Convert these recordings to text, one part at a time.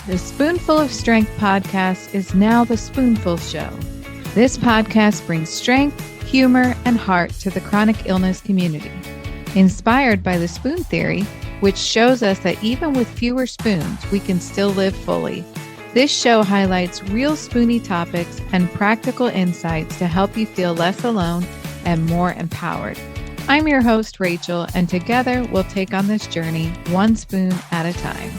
The Spoonful of Strength podcast is now the Spoonful Show. This podcast brings strength, humor, and heart to the chronic illness community. Inspired by the spoon theory, which shows us that even with fewer spoons, we can still live fully. This show highlights real spoony topics and practical insights to help you feel less alone and more empowered. I'm your host, Rachel, and together we'll take on this journey one spoon at a time.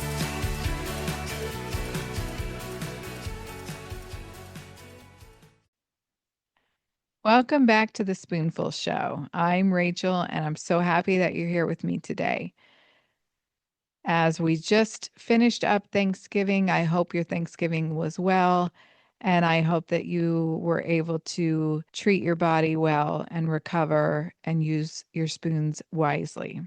Welcome back to the Spoonful Show. I'm Rachel, and I'm so happy that you're here with me today. As we just finished up Thanksgiving, I hope your Thanksgiving was well, and I hope that you were able to treat your body well and recover and use your spoons wisely.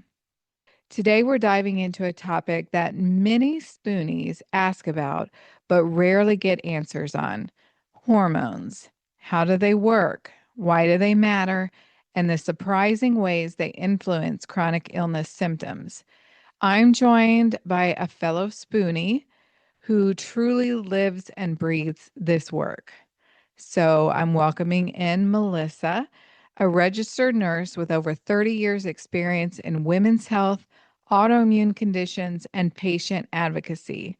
Today, we're diving into a topic that many Spoonies ask about, but rarely get answers on: hormones. How do they work? Why do they matter? And the surprising ways they influence chronic illness symptoms. I'm joined by a fellow Spoonie who truly lives and breathes this work. So I'm welcoming in Melissa, a registered nurse with over 30 years experience in women's health, autoimmune conditions, and patient advocacy.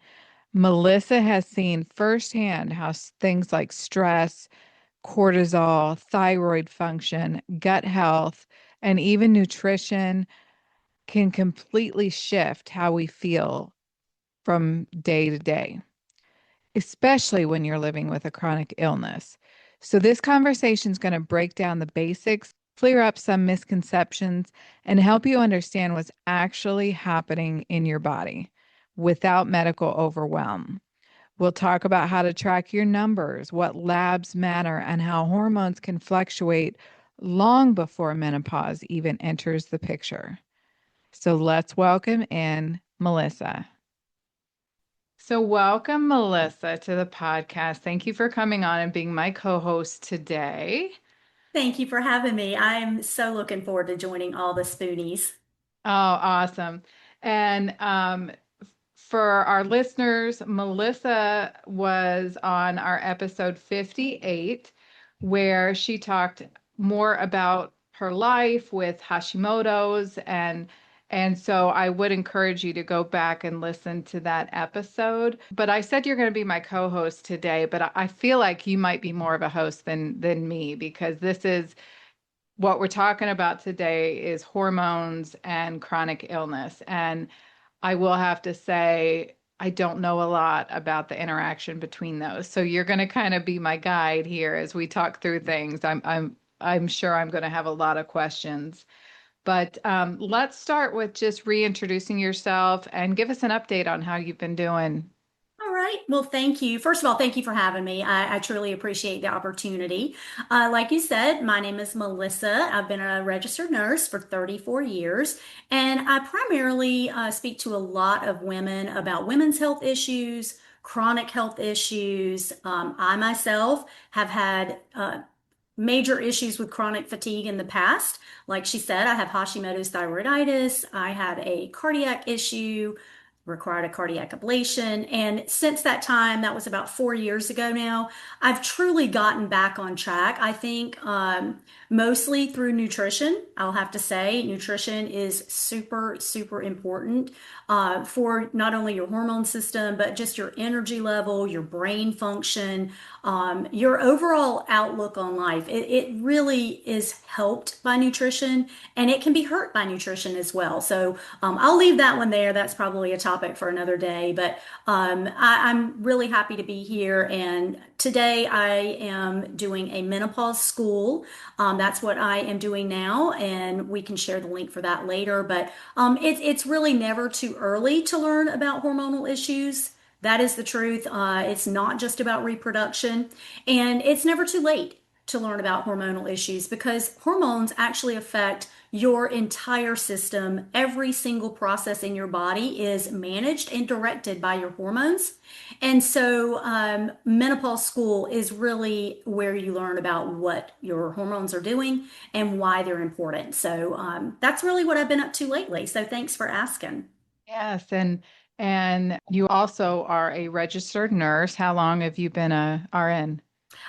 Melissa has seen firsthand how things like stress, cortisol, thyroid function, gut health, and even nutrition can completely shift how we feel from day to day, especially when you're living with a chronic illness. So this conversation is going to break down the basics, clear up some misconceptions, and help you understand what's actually happening in your body without medical overwhelm. We'll talk about how to track your numbers, what labs matter, and how hormones can fluctuate long before menopause even enters the picture. So let's welcome in Melissa. So welcome, Melissa, to the podcast. Thank you for coming on and being my co-host today. Thank you for having me. I'm so looking forward to joining all the Spoonies. Oh, awesome. And for our listeners, Melissa was on our episode 58, where she talked more about her life with Hashimoto's, and so I would encourage you to go back and listen to that episode. But I said you're going to be my co-host today, but I feel like you might be more of a host than me, because this is what we're talking about today is hormones and chronic illness. And I will have to say, I don't know a lot about the interaction between those. So you're going to kind of be my guide here as we talk through things. I'm sure I'm going to have a lot of questions. But let's start with just reintroducing yourself and give us an update on how you've been doing. All right. Well, thank you. First of all, thank you for having me. I truly appreciate the opportunity. Like you said, my name is Melissa. I've been a registered nurse for 34 years, and I primarily speak to a lot of women about women's health issues, chronic health issues. I myself have had major issues with chronic fatigue in the past. Like she said, I have Hashimoto's thyroiditis. I had a cardiac issue, required a cardiac ablation. And since that time, that was about 4 years ago now, I've truly gotten back on track. I think mostly through nutrition. I'll have to say, nutrition is super, super important for not only your hormone system, but just your energy level, your brain function, your overall outlook on life. It really is helped by nutrition, and it can be hurt by nutrition as well. So I'll leave that one there. That's probably a topic for another day, but I'm really happy to be here. And today I am doing a menopause school. That's what I am doing now, and we can share the link for that later. But it's really never too early to learn about hormonal issues. That is the truth. It's not just about reproduction, and it's never too late to learn about hormonal issues because hormones actually affect your entire system. Every single process in your body is managed and directed by your hormones. And so, menopause school is really where you learn about what your hormones are doing and why they're important. So, that's really what I've been up to lately. So, thanks for asking. Yes, and And you also are a registered nurse. How long have you been a RN?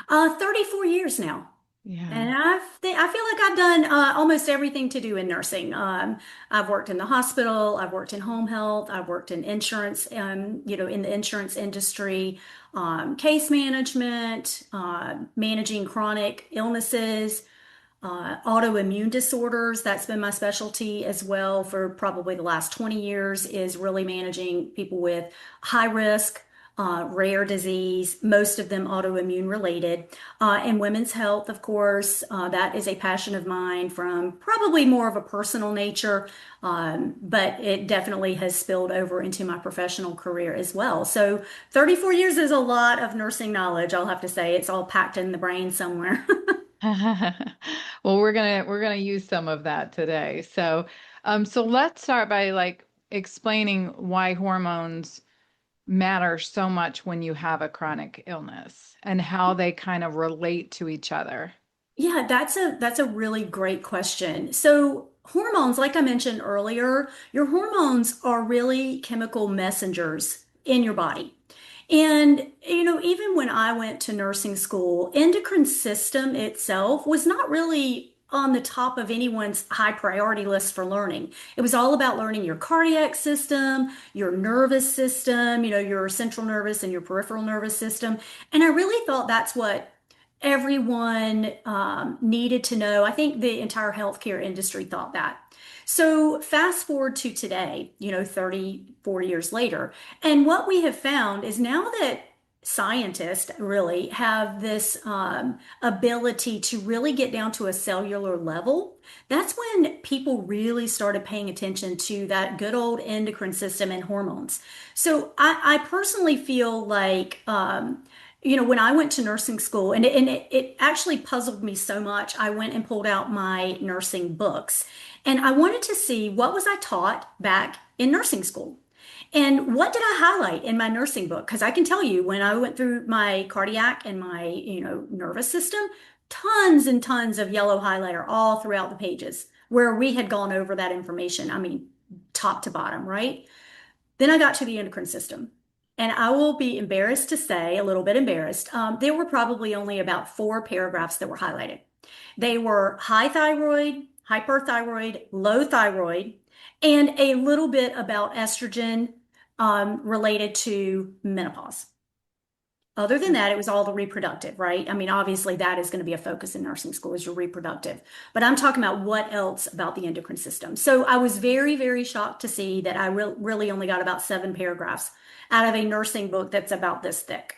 34 years now. Yeah. And I feel like I've done almost everything to do in nursing. I've worked in the hospital, I've worked in home health, I've worked in insurance, in the insurance industry, case management, managing chronic illnesses, autoimmune disorders. That's been my specialty as well for probably the last 20 years, is really managing people with high risk, rare disease, most of them autoimmune related. And women's health, of course, that is a passion of mine from probably more of a personal nature, but it definitely has spilled over into my professional career as well. So 34 years is a lot of nursing knowledge, I'll have to say. It's all packed in the brain somewhere. Well, we're gonna use some of that today. So let's start by like explaining why hormones matter so much when you have a chronic illness and how they kind of relate to each other. Yeah, that's a really great question. So hormones, like I mentioned earlier, your hormones are really chemical messengers in your body. And even when I went to nursing school, endocrine system itself was not really on the top of anyone's high priority list for learning. It was all about learning your cardiac system, your nervous system, your central nervous and your peripheral nervous system. And I really thought that's what everyone needed to know. I think the entire healthcare industry thought that. So fast forward to today, 34 years later, and what we have found is now that scientists really have this ability to really get down to a cellular level, that's when people really started paying attention to that good old endocrine system and hormones. So I personally feel like when I went to nursing school, and it actually puzzled me so much, I went and pulled out my nursing books. And I wanted to see what was I taught back in nursing school. And what did I highlight in my nursing book? Because I can tell you, when I went through my cardiac and my, nervous system, tons and tons of yellow highlighter all throughout the pages where we had gone over that information. I mean, top to bottom, right? Then I got to the endocrine system. And I will be embarrassed to say, a little bit embarrassed, there were probably only about 4 paragraphs that were highlighted. They were high thyroid, hyperthyroid, low thyroid, and a little bit about estrogen related to menopause. Other than that, it was all the reproductive, right? I mean, obviously, that is going to be a focus in nursing school is your reproductive. But I'm talking about what else about the endocrine system. So I was very, very shocked to see that I really only got about 7 paragraphs out of a nursing book that's about this thick.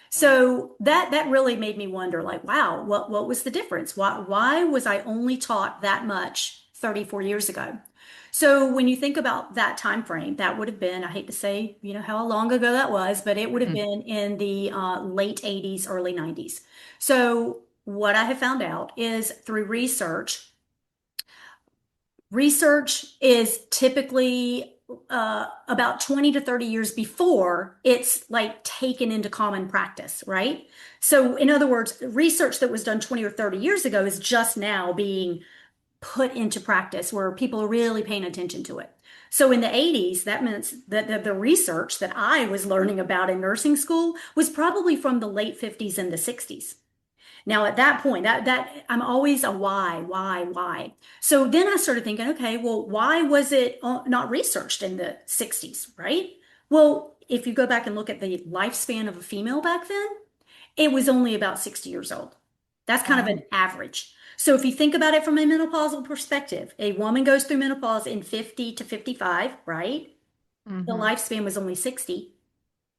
So that really made me wonder, like, wow, what was the difference? Why was I only taught that much 34 years ago? So when you think about that time frame, that would have been, I hate to say, how long ago that was, but it would have Mm. been in the late 80s, early 90s. So what I have found out is through research is typically about 20 to 30 years before it's like taken into common practice, right? So, in other words, research that was done 20 or 30 years ago is just now being put into practice where people are really paying attention to it. So, in the 80s, that means that the research that I was learning about in nursing school was probably from the late 50s and the 60s. Now at that point, that I'm always a why. So then I started thinking, okay, well, why was it not researched in the 60s, right? Well, if you go back and look at the lifespan of a female back then, it was only about 60 years old. That's kind of Wow. an average. So if you think about it from a menopausal perspective, a woman goes through menopause in 50 to 55, right? The Hmm. lifespan was only 60.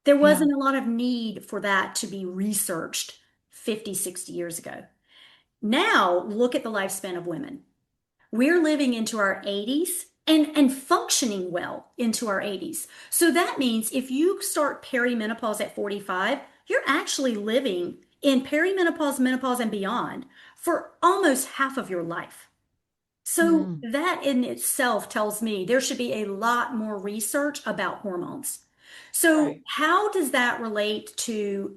There Yeah. wasn't a lot of need for that to be researched 50, 60 years ago. Now, look at the lifespan of women. We're living into our 80s and functioning well into our 80s. So that means if you start perimenopause at 45, you're actually living in perimenopause, menopause, and beyond for almost half of your life. So Mm. that in itself tells me there should be a lot more research about hormones. So Right. how does that relate to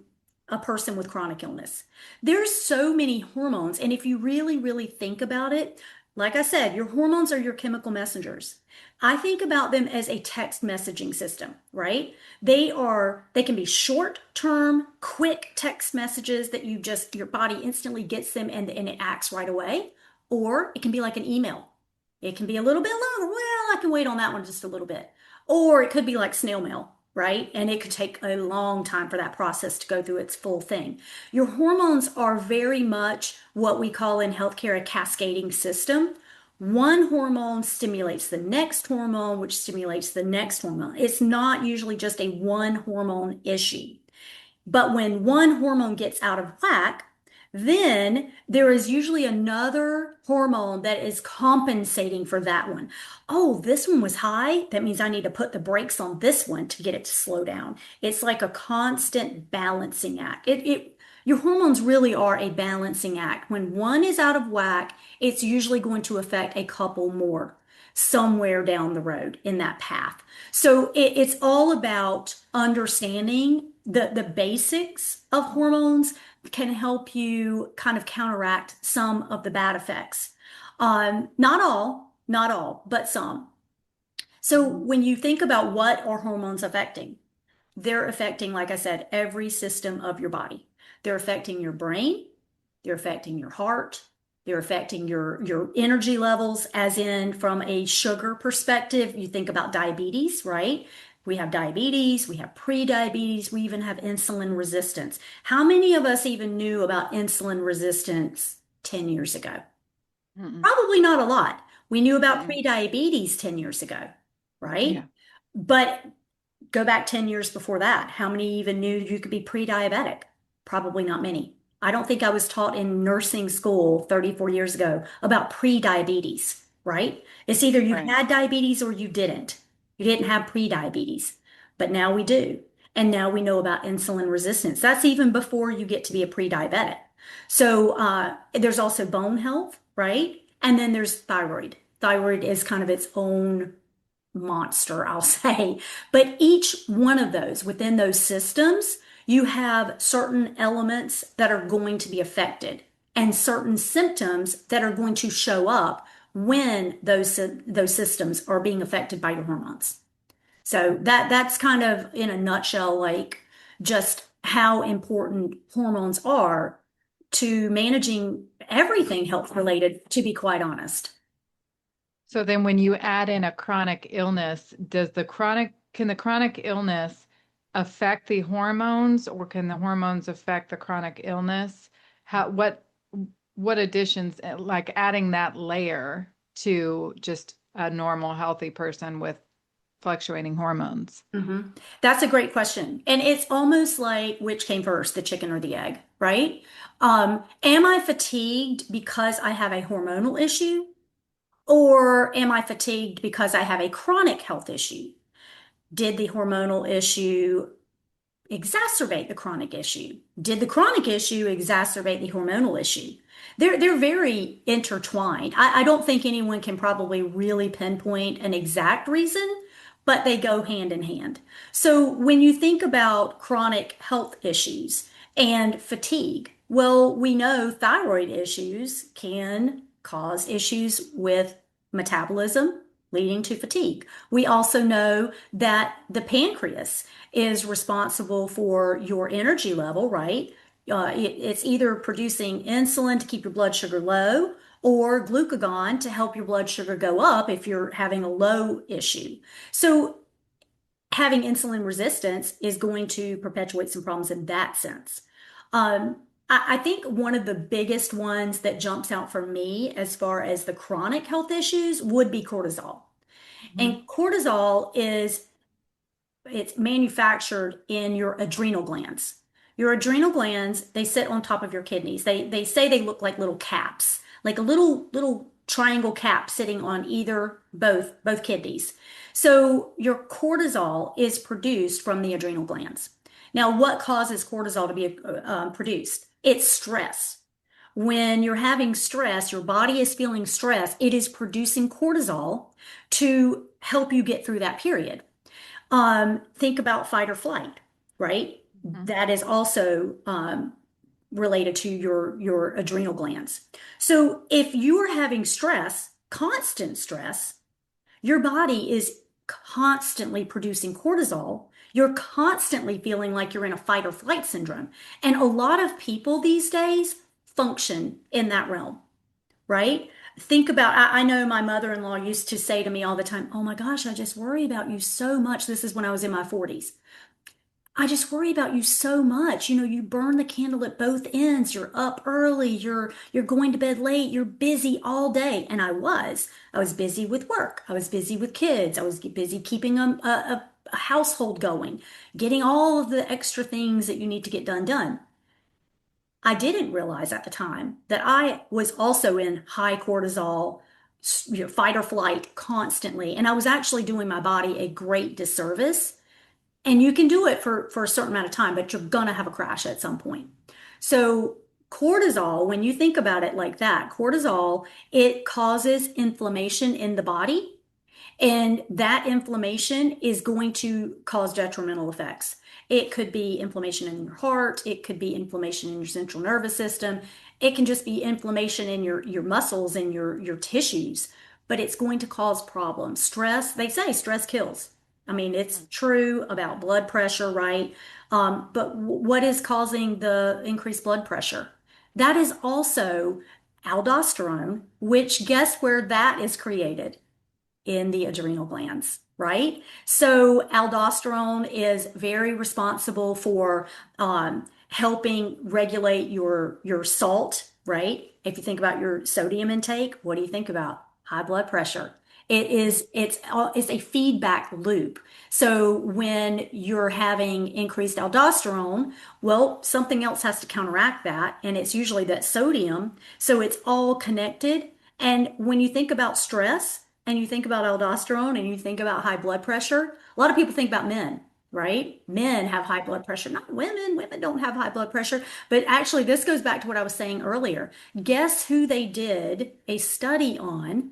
a person with chronic illness? There's so many hormones, and if you really, really think about it, Like I said, your hormones are your chemical messengers. I think about them as a text messaging system, right? They can be short term, quick text messages that your body instantly gets them and it acts right away. Or it can be like an email. It can be a little bit longer. Well, I can wait on that one just a little bit. Or it could be like snail mail, right? And it could take a long time for that process to go through its full thing. Your hormones are very much what we call in healthcare a cascading system. One hormone stimulates the next hormone, which stimulates the next hormone. It's not usually just a one hormone issue. But when one hormone gets out of whack, then there is usually another hormone that is compensating for that one. Oh, this one was high. That means I need to put the brakes on this one to get it to slow down. It's like a constant balancing act. Your hormones really are a balancing act. When one is out of whack, it's usually going to affect a couple more somewhere down the road in that path. So it's all about understanding the basics of hormones can help you kind of counteract some of the bad effects. Not all, but some. So Mhm. when you think about what are hormones affecting, they're affecting, like I said, every system of your body. They're affecting your brain, they're affecting your heart, they're affecting your energy levels, as in from a sugar perspective, you think about diabetes, right? We have diabetes, we have pre-diabetes, we even have insulin resistance. How many of us even knew about insulin resistance 10 years ago? Mm-mm. Probably not a lot. We knew about Mm-mm. pre-diabetes 10 years ago, right? Yeah. But go back 10 years before that. How many even knew you could be pre-diabetic? Probably not many. I don't think I was taught in nursing school 34 years ago about pre-diabetes, right? It's either you Right. had diabetes or you didn't. You didn't have pre-diabetes, but now we do. And now we know about insulin resistance. That's even before you get to be a pre-diabetic. So there's also bone health, right? And then there's thyroid. Thyroid is kind of its own monster, I'll say. But each one of those within those systems, you have certain elements that are going to be affected and certain symptoms that are going to show up when those systems are being affected by your hormones. So that's kind of in a nutshell, like just how important hormones are to managing everything health related, to be quite honest. So then when you add in a chronic illness, can the chronic illness affect the hormones or can the hormones affect the chronic illness? How, what additions, like adding that layer to just a normal healthy person with fluctuating hormones? hmm That's a great question. And it's almost like which came first, the chicken or the egg, right? Am I fatigued because I have a hormonal issue? Or am I fatigued because I have a chronic health issue? Did the hormonal issue exacerbate the chronic issue? Did the chronic issue exacerbate the hormonal issue? They're very intertwined. I don't think anyone can probably really pinpoint an exact reason, but they go hand in hand. So when you think about chronic health issues and fatigue, well, we know thyroid issues can cause issues with metabolism, leading to fatigue. We also know that the pancreas is responsible for your energy level, right? It's either producing insulin to keep your blood sugar low or glucagon to help your blood sugar go up if you're having a low issue. So having insulin resistance is going to perpetuate some problems in that sense. I think one of the biggest ones that jumps out for me as far as the chronic health issues would be cortisol. Mhm. And cortisol is it's manufactured in your adrenal glands. Your adrenal glands, they sit on top of your kidneys. They say they look like little caps, like a little triangle cap sitting on either both kidneys. So your cortisol is produced from the adrenal glands. Now, what causes cortisol to be produced? It's stress. When you're having stress, your body is feeling stress, it is producing cortisol to help you get through that period. Think about fight or flight, right? Mhm. That is also related to your adrenal glands. So if you are having stress, constant stress, your body is constantly producing cortisol. You're constantly feeling like you're in a fight or flight syndrome. And a lot of people these days function in that realm, right? Think about, I know my mother-in-law used to say to me all the time, "Oh my gosh, I just worry about you so much." This is when I was in my 40s. "I just worry about you so much. You know, you burn the candle at both ends. You're up early. You're going to bed late. You're busy all day." And I was. I was busy with work. I was busy with kids. I was busy keeping a household going, getting all of the extra things that you need to get done. I didn't realize at the time that I was also in high cortisol, fight or flight constantly. And I was actually doing my body a great disservice. And you can do it for a certain amount of time, but you're gonna have a crash at some point. So cortisol, when you think about it like that, cortisol, it causes inflammation in the body. And that inflammation is going to cause detrimental effects. It could be inflammation in your heart. It could be inflammation in your central nervous system. It can just be inflammation in your muscles and your tissues, but it's going to cause problems. Stress, they say stress kills. I mean, it's true about blood pressure, right? But what is causing the increased blood pressure? That is also aldosterone, which guess where that is created? In the adrenal glands, right? So aldosterone is very responsible for helping regulate your salt, right? If you think about your sodium intake, what do you think about? High blood pressure. It's a feedback loop. So when you're having increased aldosterone, well, something else has to counteract that, and it's usually that sodium. So it's all connected. And when you think about stress, and you think about aldosterone and you think about high blood pressure, a lot of people think about men, right? Men have high blood pressure, not women. Women don't have high blood pressure. But actually, this goes back to what I was saying earlier. Guess who they did a study on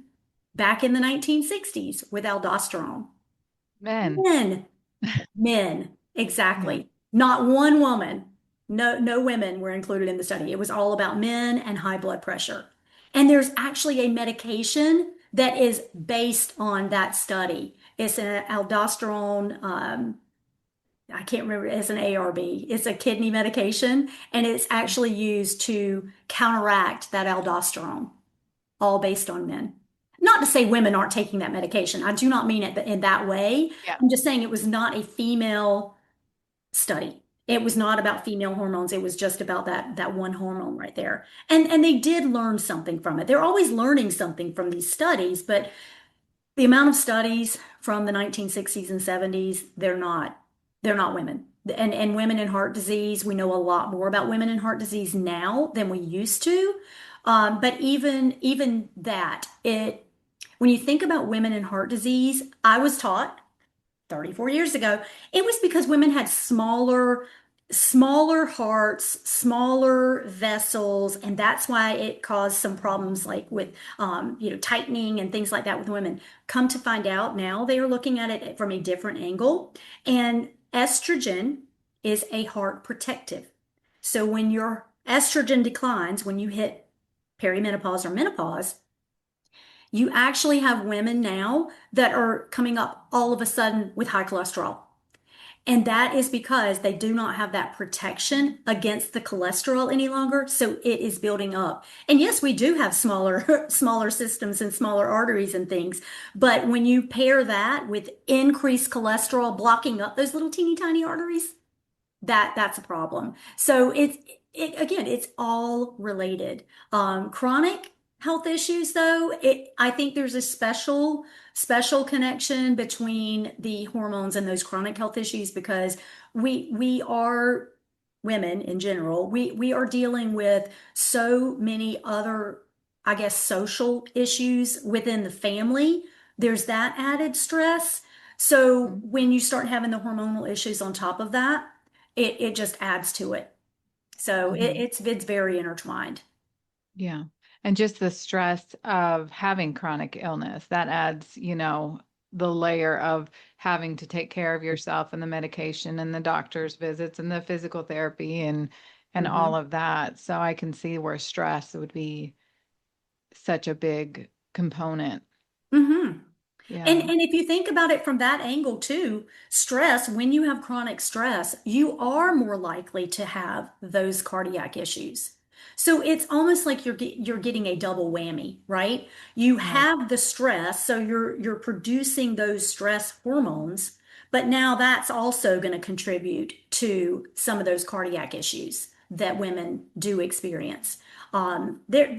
back in the 1960s with aldosterone? Men. Men. Men, Yeah. exactly. Not one woman. No women were included in the study. It was all about men and high blood pressure. And there's actually a medication that is based on that study. It's an aldosterone, I can't remember, it's an ARB. It's a kidney medication, and it's actually used to counteract that aldosterone, all based on men. Not to say women aren't taking that medication. I do not mean it in that way. Yeah. I'm just saying it was not a female study. It was not about female hormones. It was just about that one hormone right there. And they did learn something from it. They're always learning something from these studies, but the amount of studies from the 1960s and 70s, they're not women. And women in heart disease, we know a lot more about women in heart disease now than we used to. But even that, it when you think about women in heart disease, I was taught 34 years ago, it was because women had smaller hearts, smaller vessels, and that's why it caused some problems like with tightening and things like that with women. Come to find out now they are looking at it from a different angle, and estrogen is a heart protective. So when your estrogen declines, when you hit perimenopause or menopause, you actually have women now that are coming up all of a sudden with high cholesterol. And that is because they do not have that protection against the cholesterol any longer. So it is building up. And yes, we do have smaller systems and smaller arteries and things. But when you pair that with increased cholesterol blocking up those little teeny tiny arteries, that's a problem. So again, it's all related. Chronic health issues, though, I think there's a special connection between the hormones and those chronic health issues because we are women in general. We are dealing with so many other, I guess, social issues within the family. There's that added stress. So Mhm. when you start having the hormonal issues on top of that, it just adds to it. So Mhm. it's very intertwined. Yeah. And just the stress of having chronic illness, that adds, the layer of having to take care of yourself and the medication and the doctor's visits and the physical therapy and, and all Hmm. of that. So I can see where stress would be such a big component. Hmm. Yeah. And if you think about it from that angle too, stress, when you have chronic stress, you are more likely to have those cardiac issues. So it's almost like you're getting a double whammy, right? You Right. have the stress, so you're producing those stress hormones, but now that's also going to contribute to some of those cardiac issues that women do experience. There,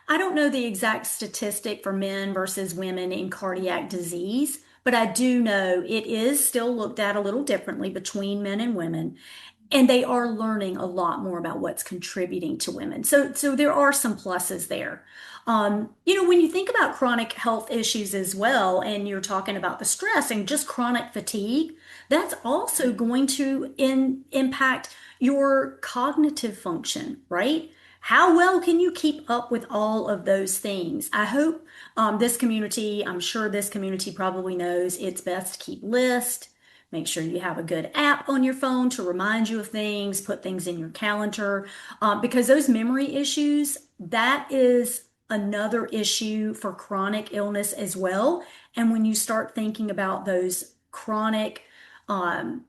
I don't know the exact statistic for men versus women in cardiac disease, but I do know it is still looked at a little differently between men and women, and they are learning a lot more about what's contributing to women. So there are some pluses there. When you think about chronic health issues as well, and you're talking about the stress and just chronic fatigue, that's also going to impact your cognitive function, right? How well can you keep up with all of those things? I hope this community, I'm sure this community probably knows it's best to keep lists. Make sure you have a good app on your phone to remind you of things, put things in your calendar, because those memory issues, that is another issue for chronic illness as well. And when you start thinking about those chronic, um,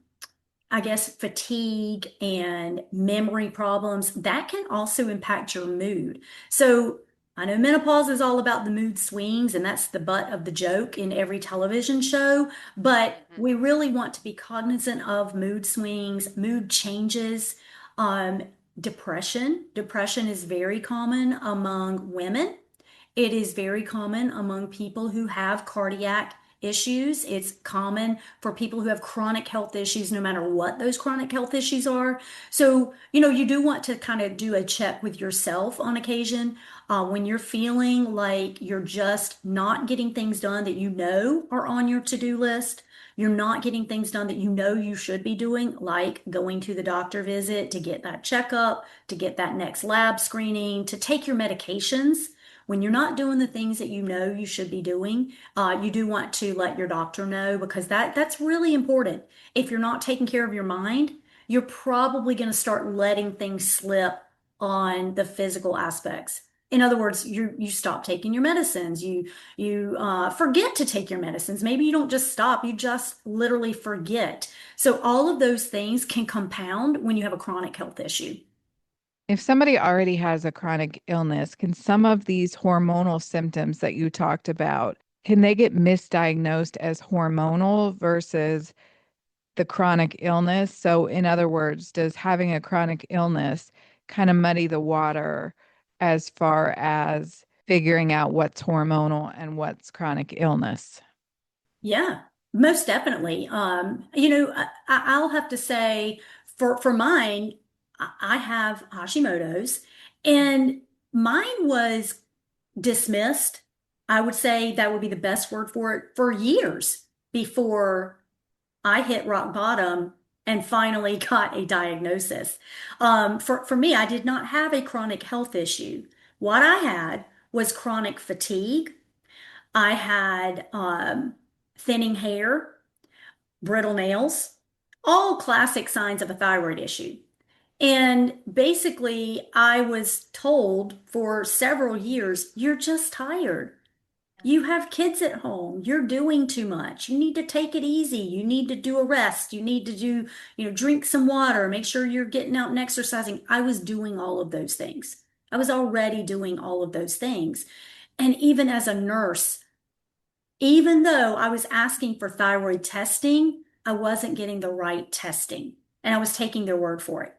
I guess, fatigue and memory problems, that can also impact your mood. So I know menopause is all about the mood swings, and that's the butt of the joke in every television show. But Mhm. we really want to be cognizant of mood swings, mood changes, um, depression. Depression is very common among women. It is very common among people who have cardiac issues. It's common for people who have chronic health issues, no matter what those chronic health issues are. So, you do want to kind of do a check with yourself on occasion when you're feeling like you're just not getting things done that you know are on your to-do list. You're not getting things done that you know you should be doing, like going to the doctor visit to get that checkup, to get that next lab screening, to take your medications. When you're not doing the things that you know you should be doing, you do want to let your doctor know because that's really important. If you're not taking care of your mind, you're probably going to start letting things slip on the physical aspects. In other words, you stop taking your medicines. You forget to take your medicines. Maybe you don't just stop, you just literally forget. So all of those things can compound when you have a chronic health issue. If somebody already has a chronic illness, can some of these hormonal symptoms that you talked about, can they get misdiagnosed as hormonal versus the chronic illness? So, in other words, does having a chronic illness kind of muddy the water as far as figuring out what's hormonal and what's chronic illness? Yeah, most definitely. I'll have to say for mine, I have Hashimoto's, and mine was dismissed. I would say that would be the best word for it for years before I hit rock bottom and finally got a diagnosis. For me, I did not have a chronic health issue. What I had was chronic fatigue. I had thinning hair, brittle nails, all classic signs of a thyroid issue. And basically, I was told for several years, you're just tired. You have kids at home. You're doing too much. You need to take it easy. You need to do a rest. You need to drink some water, make sure you're getting out and exercising. I was doing all of those things. I was already doing all of those things. And even as a nurse, even though I was asking for thyroid testing, I wasn't getting the right testing and I was taking their word for it,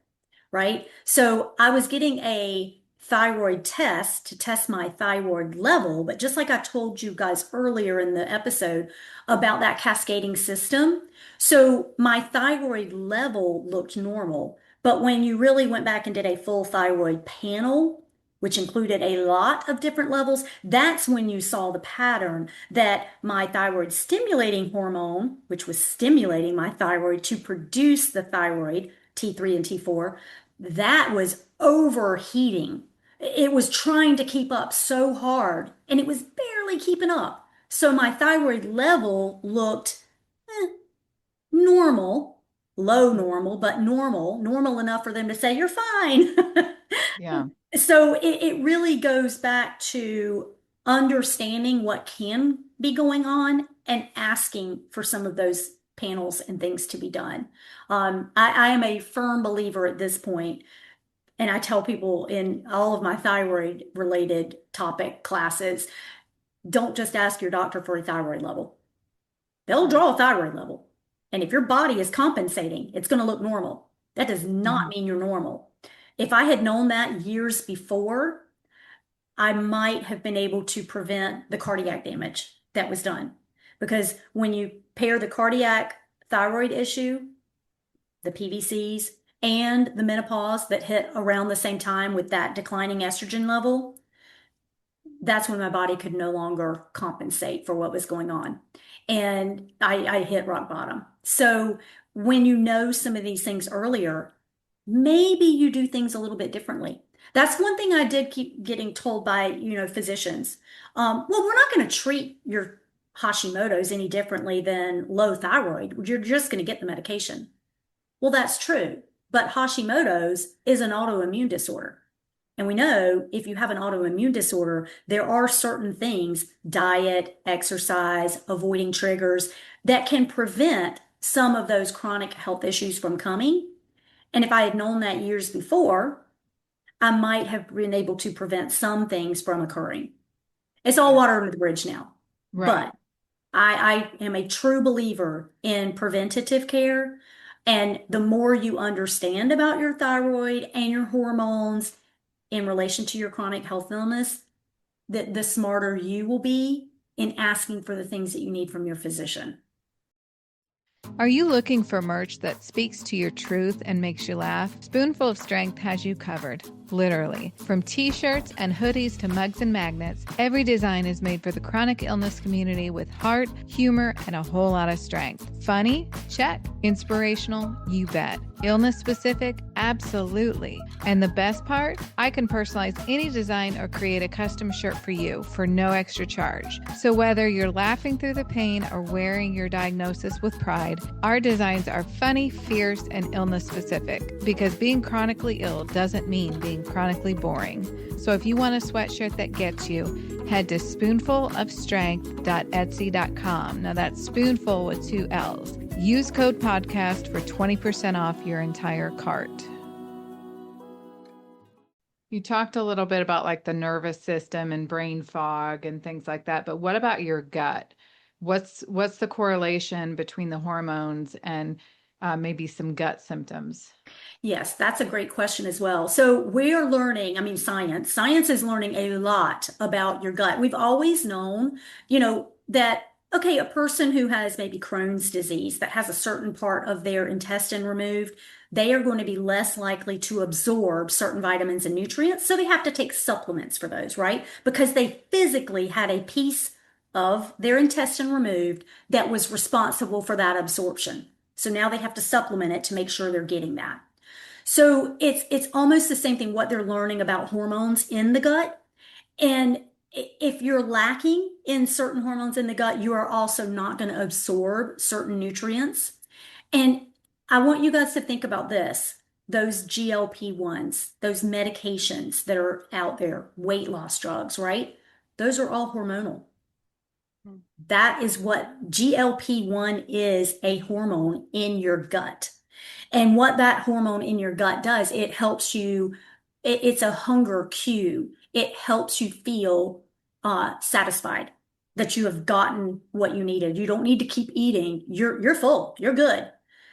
right? So I was getting a thyroid test to test my thyroid level, but just like I told you guys earlier in the episode about that cascading system, so my thyroid level looked normal. But when you really went back and did a full thyroid panel, which included a lot of different levels, that's when you saw the pattern that my thyroid stimulating hormone, which was stimulating my thyroid to produce the thyroid, T3 and T4, that was overheating. It was trying to keep up so hard and it was barely keeping up. So my thyroid level looked normal, low normal, but normal enough for them to say, you're fine. Yeah. So it really goes back to understanding what can be going on and asking for some of those panels and things to be done. I am a firm believer at this point, and I tell people in all of my thyroid related topic classes, don't just ask your doctor for a thyroid level. They'll Right. draw a thyroid level. And if your body is compensating, it's going to look normal. That does not Mhm. mean you're normal. If I had known that years before, I might have been able to prevent the cardiac damage that was done. Because when you pair the cardiac thyroid issue, the PVCs, and the menopause that hit around the same time with that declining estrogen level, that's when my body could no longer compensate for what was going on. And I hit rock bottom. So when you know some of these things earlier, maybe you do things a little bit differently. That's one thing I did keep getting told by, physicians. Well, we're not going to treat your Hashimoto's any differently than low thyroid. You're just going to get the medication. Well, that's true. But Hashimoto's is an autoimmune disorder. And we know if you have an autoimmune disorder, there are certain things, diet, exercise, avoiding triggers, that can prevent some of those chronic health issues from coming. And if I had known that years before, I might have been able to prevent some things from occurring. It's all Yeah. water under the bridge now. Right. But I am a true believer in preventative care. And the more you understand about your thyroid and your hormones in relation to your chronic health illness, the smarter you will be in asking for the things that you need from your physician. Are you looking for merch that speaks to your truth and makes you laugh? Spoonful of Strength has you covered. Literally. From t-shirts and hoodies to mugs and magnets, every design is made for the chronic illness community with heart, humor, and a whole lot of strength. Funny? Check. Inspirational? You bet. Illness specific? Absolutely. And the best part? I can personalize any design or create a custom shirt for you for no extra charge. So whether you're laughing through the pain or wearing your diagnosis with pride, our designs are funny, fierce, and illness specific because being chronically ill doesn't mean being chronically boring. So if you want a sweatshirt that gets you, head to spoonfulofstrength.etsy.com. Now that's spoonful with 2 L's. Use code podcast for 20% off your entire cart. You talked a little bit about like the nervous system and brain fog and things like that, but what about your gut? What's the correlation between the hormones and maybe some gut symptoms? Yes, that's a great question as well. So we are learning, I mean, science is learning a lot about your gut. We've always known, that, okay, a person who has maybe Crohn's disease that has a certain part of their intestine removed, they are going to be less likely to absorb certain vitamins and nutrients. So they have to take supplements for those, right? Because they physically had a piece of their intestine removed that was responsible for that absorption. So now they have to supplement it to make sure they're getting that. So it's almost the same thing what they're learning about hormones in the gut. And if you're lacking in certain hormones in the gut, you are also not going to absorb certain nutrients. And I want you guys to think about this. Those GLP-1s, those medications that are out there, weight loss drugs, right? Those are all hormonal. That is what GLP-1 is, a hormone in your gut. And what that hormone in your gut does, it helps you, it's a hunger cue. It helps you feel satisfied that you have gotten what you needed. You don't need to keep eating. You're full. You're good.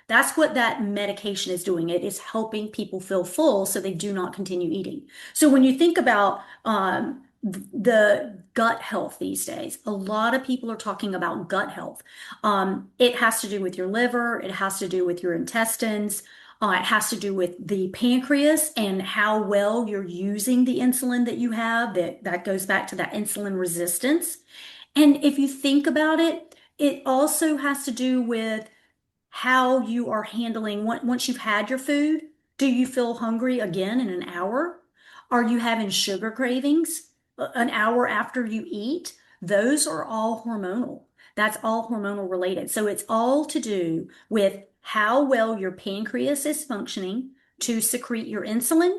That's what that medication is doing. It is helping people feel full so they do not continue eating. So when you think about the gut health these days, a lot of people are talking about gut health. It has to do with your liver, it has to do with your intestines, it has to do with the pancreas and how well you're using the insulin that you have. That goes back to that insulin resistance. And if you think about it, it also has to do with how you are handling once you've had your food. Do you feel hungry again in an hour? Are you having sugar cravings an hour after you eat? Those are all hormonal. That's all hormonal related. So it's all to do with how well your pancreas is functioning to secrete your insulin,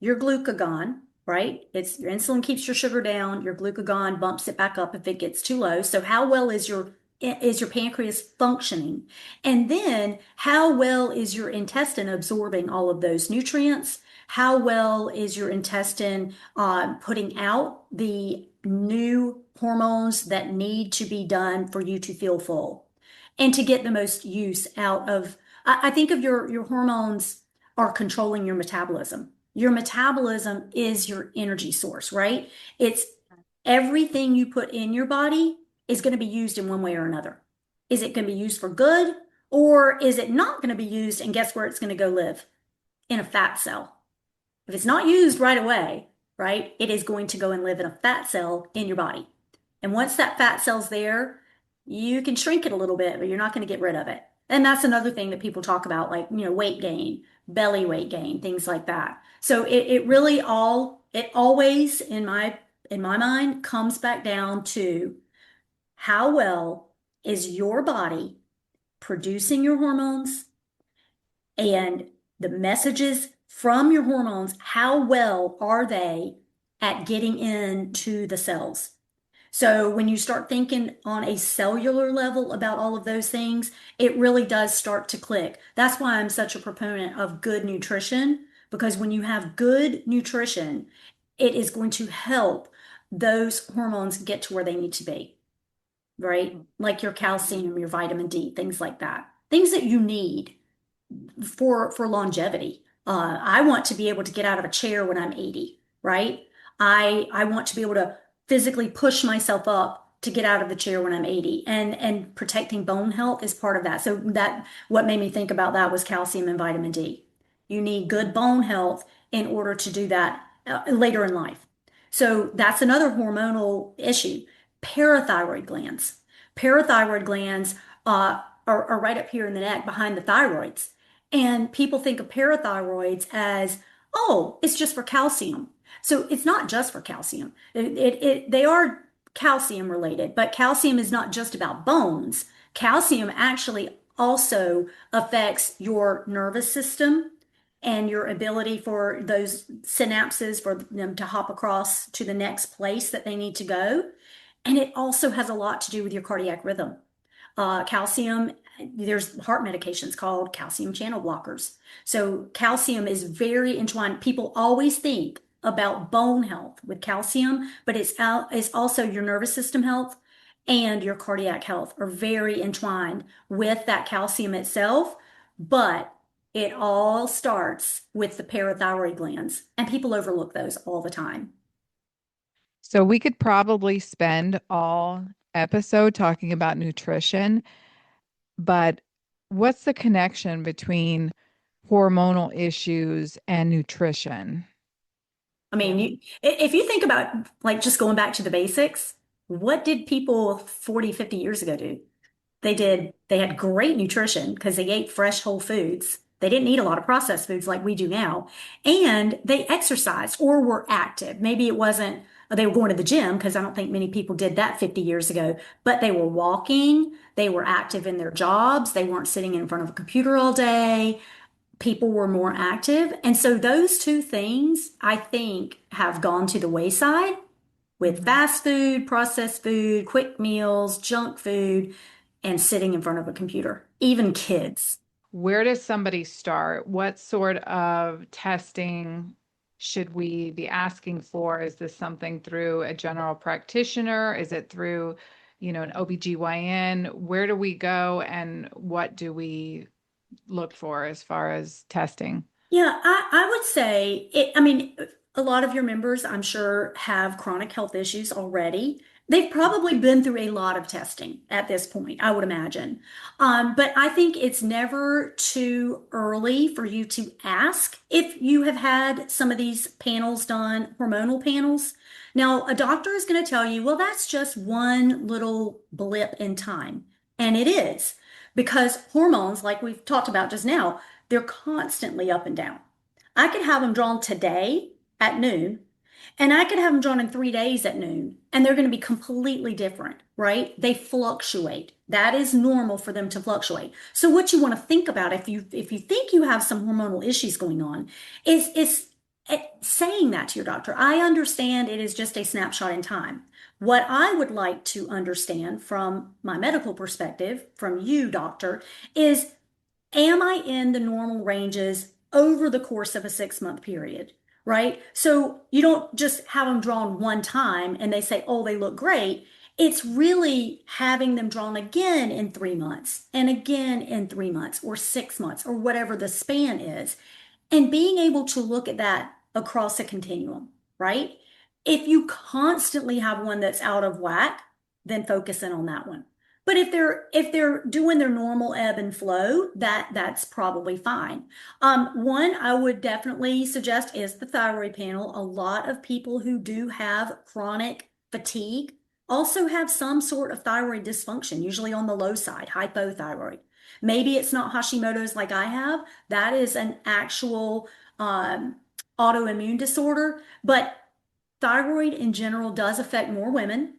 your glucagon, right? It's your insulin keeps your sugar down, your glucagon bumps it back up if it gets too low. So how well is your pancreas functioning? And then how well is your intestine absorbing all of those nutrients? How well is your intestine putting out the new hormones that need to be done for you to feel full and to get the most use out of? I think of your hormones are controlling your metabolism. Your metabolism is your energy source, right? It's everything you put in your body is going to be used in one way or another. Is it going to be used for good, or is it not going to be used? And guess where it's going to go live? In a fat cell. If it's not used right away, right, it is going to go and live in a fat cell in your body. And once that fat cell's there, you can shrink it a little bit, but you're not going to get rid of it. And that's another thing that people talk about, like, weight gain, belly weight gain, things like that. So it really it always, in my mind, comes back down to how well is your body producing your hormones and the messages from your hormones, how well are they at getting into the cells? So when you start thinking on a cellular level about all of those things, it really does start to click. That's why I'm such a proponent of good nutrition, because when you have good nutrition, it is going to help those hormones get to where they need to be, right? Like your calcium, your vitamin D, things like that. Things that you need for longevity. I want to be able to get out of a chair when I'm 80, right? I want to be able to physically push myself up to get out of the chair when I'm 80, and protecting bone health is part of that. So that what made me think about that was calcium and vitamin D. You need good bone health in order to do that later in life. So that's another hormonal issue. Parathyroid glands. Parathyroid glands are right up here in the neck behind the thyroids. And people think of parathyroids as, oh, it's just for calcium. So it's not just for calcium. They are calcium related, but calcium is not just about bones. Calcium actually also affects your nervous system and your ability for those synapses for them to hop across to the next place that they need to go. And it also has a lot to do with your cardiac rhythm. Calcium, there's heart medications called calcium channel blockers. So calcium is very entwined. People always think about bone health with calcium, but it's also your nervous system health and your cardiac health are very entwined with that calcium itself. But it all starts with the parathyroid glands, and people overlook those all the time. So we could probably spend all episode talking about nutrition, but what's the connection between hormonal issues and nutrition? I mean, if you think about like just going back to the basics, what did people 40, 50 years ago do? They had great nutrition because they ate fresh whole foods. They didn't eat a lot of processed foods like we do now. And they exercised or were active. Maybe it wasn't, they were going to the gym because I don't think many people did that 50 years ago, but they were walking, they were active in their jobs, they weren't sitting in front of a computer all day. People were more active. And so those two things, I think, have gone to the wayside with Mhm. fast food, processed food, quick meals, junk food, and sitting in front of a computer, even kids. Where does somebody start? What sort of testing should we be asking for? Is this something through a general practitioner? Is it through, an OBGYN? Where do we go and what do we look for as far as testing? Yeah, I would say I mean, a lot of your members, I'm sure, have chronic health issues already. They've probably been through a lot of testing at this point, I would imagine. But I think it's never too early for you to ask if you have had some of these panels done, hormonal panels. Now, a doctor is going to tell you, well, that's just one little blip in time. And it is because hormones, like we've talked about just now, they're constantly up and down. I could have them drawn today at noon, And I could have them drawn in 3 days at noon, and they're going to be completely different, right? They fluctuate. That is normal for them to fluctuate. So what you want to think about if you think you have some hormonal issues going on is saying that to your doctor. I understand it is just a snapshot in time. What I would like to understand from my medical perspective, from you, doctor, is am I in the normal ranges over the course of a 6 month period? Right? So you don't just have them drawn one time and they say, oh, they look great. It's really having them drawn again in 3 months and again in 3 months or 6 months or whatever the span is, and being able to look at that across a continuum, right? If you constantly have one that's out of whack, then focus in on that one. But if they're doing their normal ebb and flow, that's probably fine. One I would definitely suggest is the thyroid panel. A lot of people who do have chronic fatigue also have some sort of thyroid dysfunction, usually on the low side, hypothyroid. Maybe it's not Hashimoto's like I have. That is an actual um, autoimmune disorder, but thyroid in general does affect more women.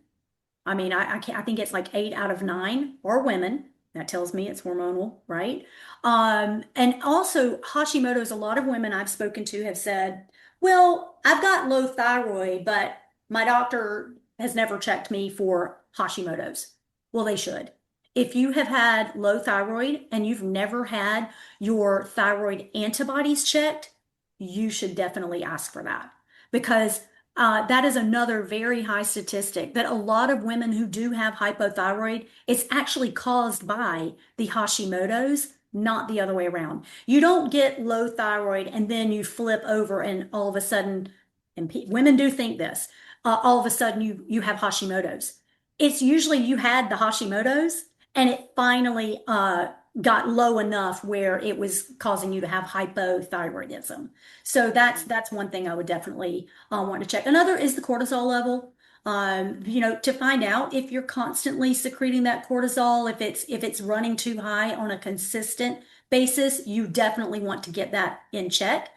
I mean, I can't, I think it's like 8 out of 9 are women. That tells me it's hormonal, right? And also Hashimoto's, a lot of women I've spoken to have said, well, I've got low thyroid, but my doctor has never checked me for Hashimoto's. Well, they should. If you have had low thyroid and you've never had your thyroid antibodies checked, you should definitely ask for that because that is another very high statistic that a lot of women who do have hypothyroid, it's actually caused by the Hashimoto's, not the other way around. You don't get low thyroid and then you flip over and all of a sudden, and women do think this, all of a sudden you have Hashimoto's. It's usually you had the Hashimoto's and it finally got low enough where it was causing you to have hypothyroidism. So that's one thing I would definitely want to check. Another is the cortisol level. To find out if you're constantly secreting that cortisol, if it's running too high on a consistent basis, you definitely want to get that in check.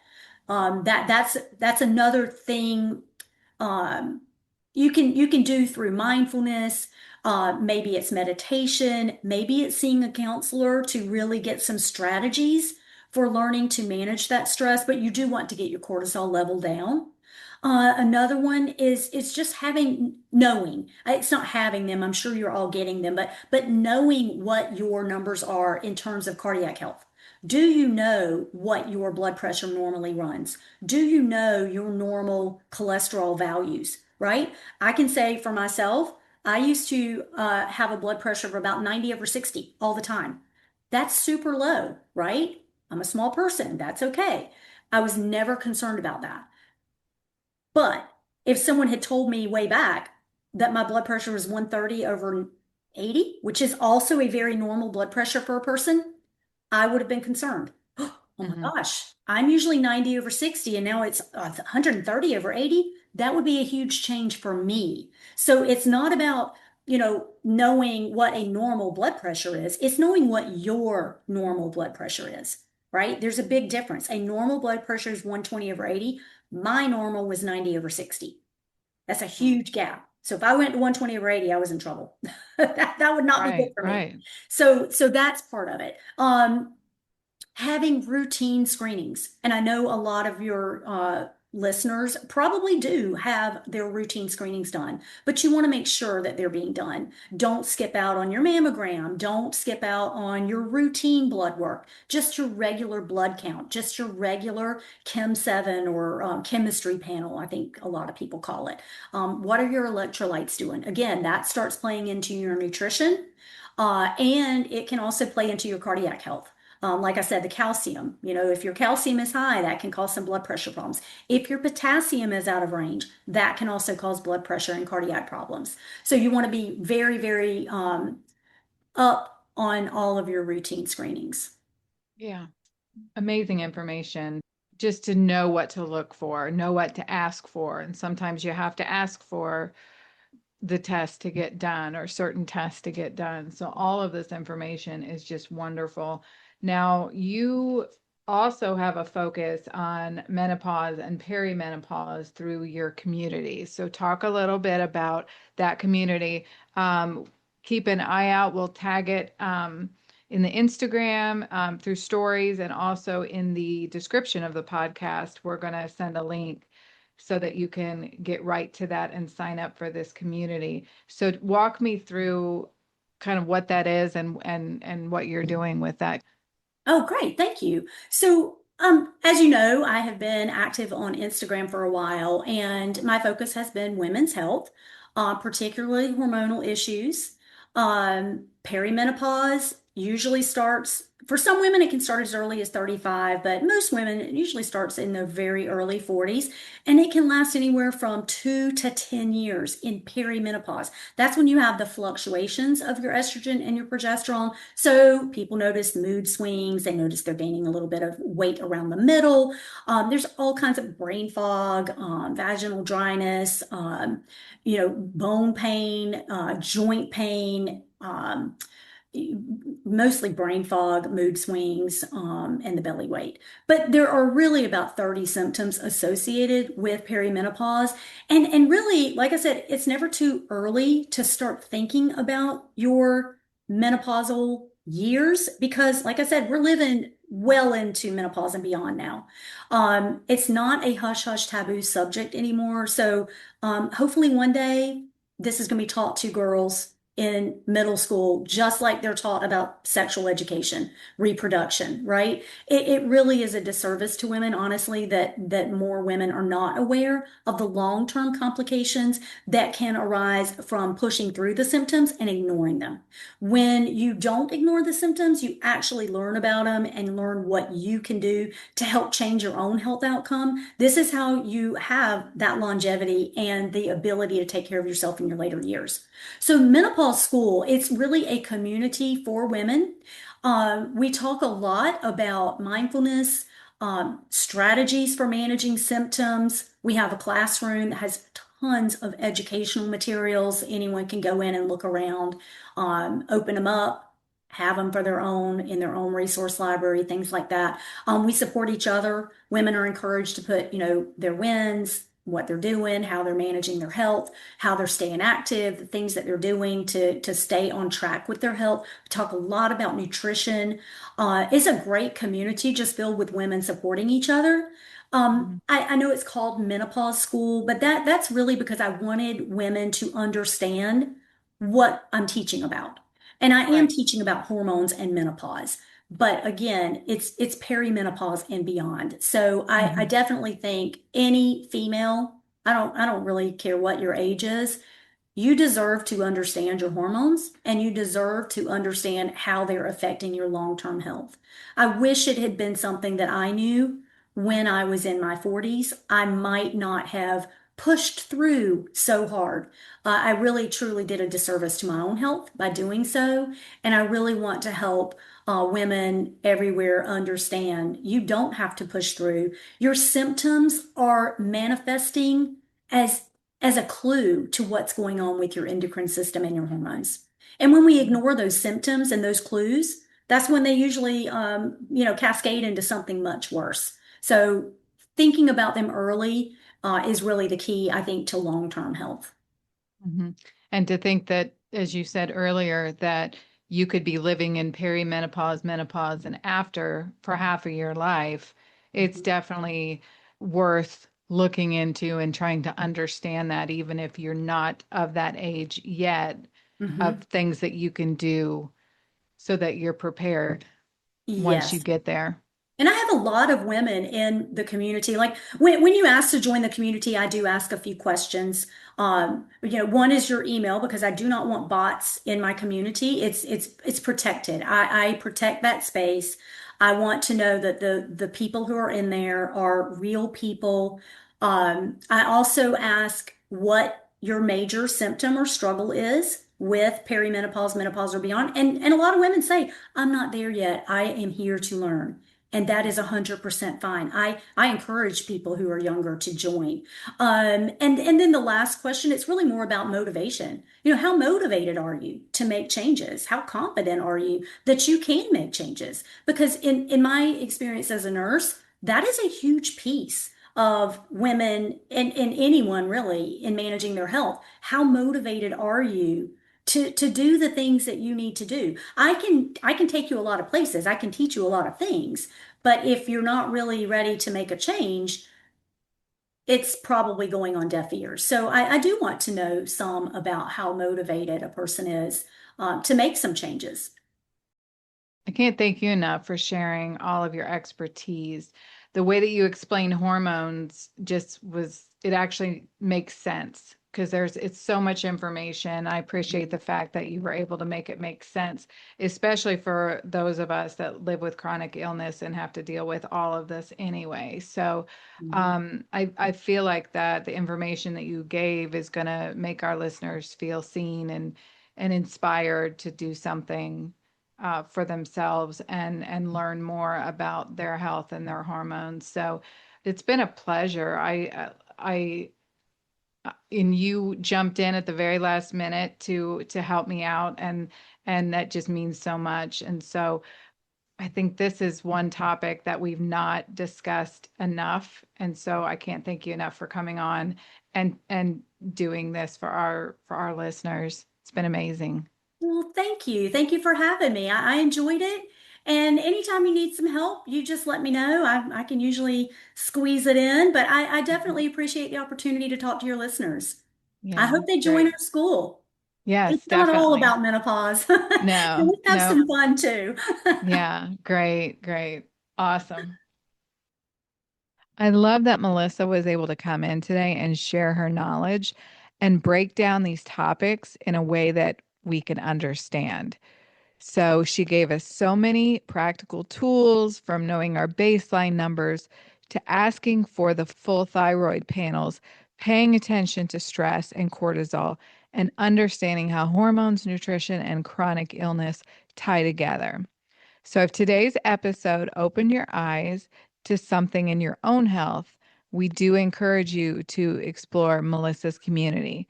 That's another thing um, you can do through mindfulness. Maybe it's meditation, maybe it's seeing a counselor to really get some strategies for learning to manage that stress, but you do want to get your cortisol level down. Another one is just knowing. It's not having them. I'm sure you're all getting them, but knowing what your numbers are in terms of cardiac health. Do you know what your blood pressure normally runs? Do you know your normal cholesterol values? Right? I can say for myself, I used to have a blood pressure of about 90 over 60 all the time. That's super low, right? I'm a small person. That's okay. I was never concerned about that. But if someone had told me way back that my blood pressure was 130 over 80, which is also a very normal blood pressure for a person, I would have been concerned. Oh my Hmm. gosh, I'm usually 90 over 60 and now it's 130 over 80. That would be a huge change for me. So it's not about, knowing what a normal blood pressure is. It's knowing what your normal blood pressure is, right? There's a big difference. A normal blood pressure is 120 over 80. My normal was 90 over 60. That's a huge gap. So if I went to 120 over 80, I was in trouble. That would not be good Right, for me. right. So that's part of it. Having routine screenings. And I know a lot of your listeners probably do have their routine screenings done, but you want to make sure that they're being done. Don't skip out on your mammogram. Don't skip out on your routine blood work, just your regular blood count, just your regular Chem 7 or chemistry panel, I think a lot of people call it. What are your electrolytes doing? Again, that starts playing into your nutrition. And it can also play into your cardiac health. Like I said, the calcium, if your calcium is high, that can cause some blood pressure problems. If your potassium is out of range, that can also cause blood pressure and cardiac problems. So you want to be very, very up on all of your routine screenings. Yeah. Amazing information just to know what to look for, know what to ask for. And sometimes you have to ask for the test to get done or certain tests to get done. So all of this information is just wonderful. Now, you also have a focus on menopause and perimenopause through your community. So talk a little bit about that community. Um, Keep an eye out. We'll tag it in the Instagram through stories, and also in the description of the podcast. We're going to send a link so that you can get right to that and sign up for this community. So walk me through kind of what that is and what you're doing with that. Oh, great. Thank you. So, as you know, I have been active on Instagram for a while, and my focus has been women's health, particularly hormonal issues. Perimenopause usually starts, for some women, it can start as early as 35, but most women, it usually starts in the very early 40s, and it can last anywhere from 2 to 10 years in perimenopause. That's when you have the fluctuations of your estrogen and your progesterone. So people notice mood swings. They notice they're gaining a little bit of weight around the middle. There's all kinds of brain fog, vaginal dryness, bone pain, joint pain, mostly brain fog, mood swings, and the belly weight. But there are really about 30 symptoms associated with perimenopause. And really, like I said, it's never too early to start thinking about your menopausal years because, like I said, we're living well into menopause and beyond now. It's not a hush hush taboo subject anymore. So hopefully one day this is going to be taught to girls in middle school, just like they're taught about sexual education, reproduction, right? It really is a disservice to women, honestly, that more women are not aware of the long-term complications that can arise from pushing through the symptoms and ignoring them. When you don't ignore the symptoms, you actually learn about them and learn what you can do to help change your own health outcome. This is how you have that longevity and the ability to take care of yourself in your later years. So Menopause School, it's really a community for women. We talk a lot about mindfulness, strategies for managing symptoms. We have a classroom that has tons of educational materials. Anyone can go in and look around, open them up, have them for their own in their own resource library, things like that. We support each other. Women are encouraged to put, their wins, what they're doing, how they're managing their health, how they're staying active, the things that they're doing to stay on track with their health. We talk a lot about nutrition. It's a great community just filled with women supporting each other. Mhm. I know it's called Menopause School, but that's really because I wanted women to understand what I'm teaching about. And I am Right. teaching about hormones and menopause. But again, it's perimenopause and beyond. So I Mhm. definitely think any female, I don't really care what your age is, you deserve to understand your hormones and you deserve to understand how they're affecting your long-term health. I wish it had been something that I knew when I was in my 40s. I might not have pushed through so hard. I really truly did a disservice to my own health by doing so. And I really want to help women everywhere understand you don't have to push through. Your symptoms are manifesting as as a clue to what's going on with your endocrine system and your hormones. And when we Mhm. ignore those symptoms and those clues, that's when they usually, cascade into something much worse. So thinking about them early, is really the key, I think, to long-term health. Mhm. And to think that, as you said earlier, that you could be living in perimenopause, menopause, and after for half of your life, it's definitely worth looking into and trying to understand that, even if you're not of that age yet, of Mhm. things that you can do so that you're prepared once you Yes. get there. And I have a lot of women in the community. Like when you ask to join the community, I do ask a few questions. One is your email because I do not want bots in my community. It's protected. I protect that space. I want to know that the people who are in there are real people. I also ask what your major symptom or struggle is with perimenopause, menopause, or beyond. And a lot of women say, I'm not there yet. I am here to learn. And that is 100% fine. I encourage people who are younger to join. And then the last question, it's really more about motivation. How motivated are you to make changes? How confident are you that you can make changes? Because in my experience as a nurse, that is a huge piece of women and anyone really in managing their health. How motivated are you to do the things that you need to do? I can take you a lot of places. I can teach you a lot of things. But if you're not really ready to make a change, it's probably going on deaf ears. So I do want to know some about how motivated a person is to make some changes. I can't thank you enough for sharing all of your expertise. The way that you explain hormones it actually makes sense because it's so much information. I appreciate the fact that you were able to make it make sense, especially for those of us that live with chronic illness and have to deal with all of this anyway. So, Mhm. I feel like that the information that you gave is going to make our listeners feel seen and inspired to do something for themselves and learn more about their health and their hormones. So it's been a pleasure. And you jumped in at the very last minute to help me out, and that just means so much. And so I think this is one topic that we've not discussed enough. And so I can't thank you enough for coming on and doing this for our listeners. It's been amazing. Well, thank you. Thank you for having me. I enjoyed it. And anytime you need some help, you just let me know. I can usually squeeze it in, but I definitely appreciate the opportunity to talk to your listeners. I Yeah, hope they join great. our school. Yes, It's not all definitely. about menopause. No, We have no. some fun too. Yeah, great, great. Awesome. I love that Melissa was able to come in today and share her knowledge and break down these topics in a way that we can understand. So she gave us so many practical tools from knowing our baseline numbers to asking for the full thyroid panels, paying attention to stress and cortisol, and understanding how hormones, nutrition, and chronic illness tie together. So, if today's episode opened your eyes to something in your own health, we do encourage you to explore Melissa's community,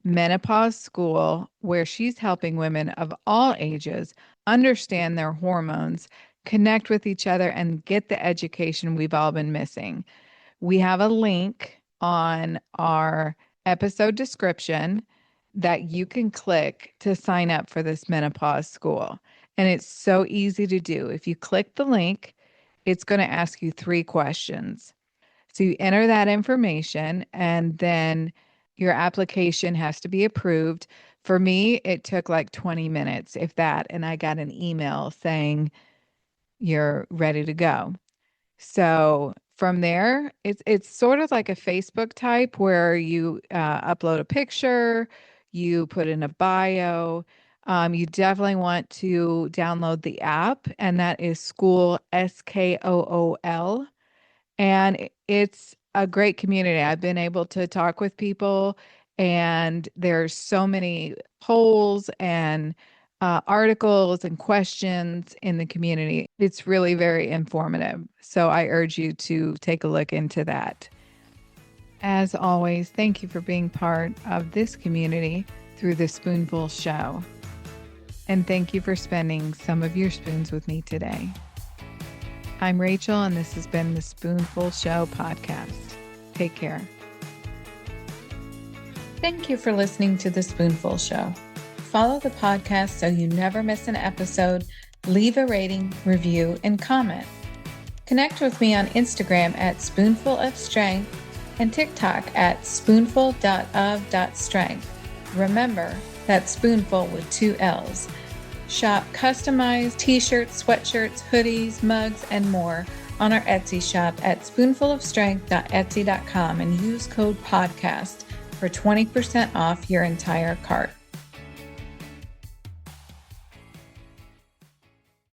Menopause School, where she's helping women of all ages understand their hormones, connect with each other, and get the education we've all been missing. We have a link on our episode description that you can click to sign up for this menopause school. And it's so easy to do. If you click the link, it's going to ask you 3 questions. So you enter that information, and then your application has to be approved. For me, it took like 20 minutes, if that, and I got an email saying you're ready to go. So from there, it's sort of like a Facebook type where you upload a picture, you put in a bio. You definitely want to download the app, and that is School SKOOL. And it's a great community. I've been able to talk with people, and there's so many polls and articles and questions in the community. It's really very informative. So I urge you to take a look into that. As always, thank you for being part of this community through the Spoonful Show. And thank you for spending some of your spoons with me today. I'm Rachel, and this has been the Spoonful Show podcast. Take care. Thank you for listening to the Spoonful Show. Follow the podcast so you never miss an episode. Leave a rating, review, and comment. Connect with me on Instagram at Spoonful of Strength and TikTok at spoonful.of.strength. Remember, that's spoonful with 2 L's. Shop customized t-shirts, sweatshirts, hoodies, mugs, and more on our Etsy shop at spoonfulofstrength.etsy.com and use code podcast for 20% off your entire cart.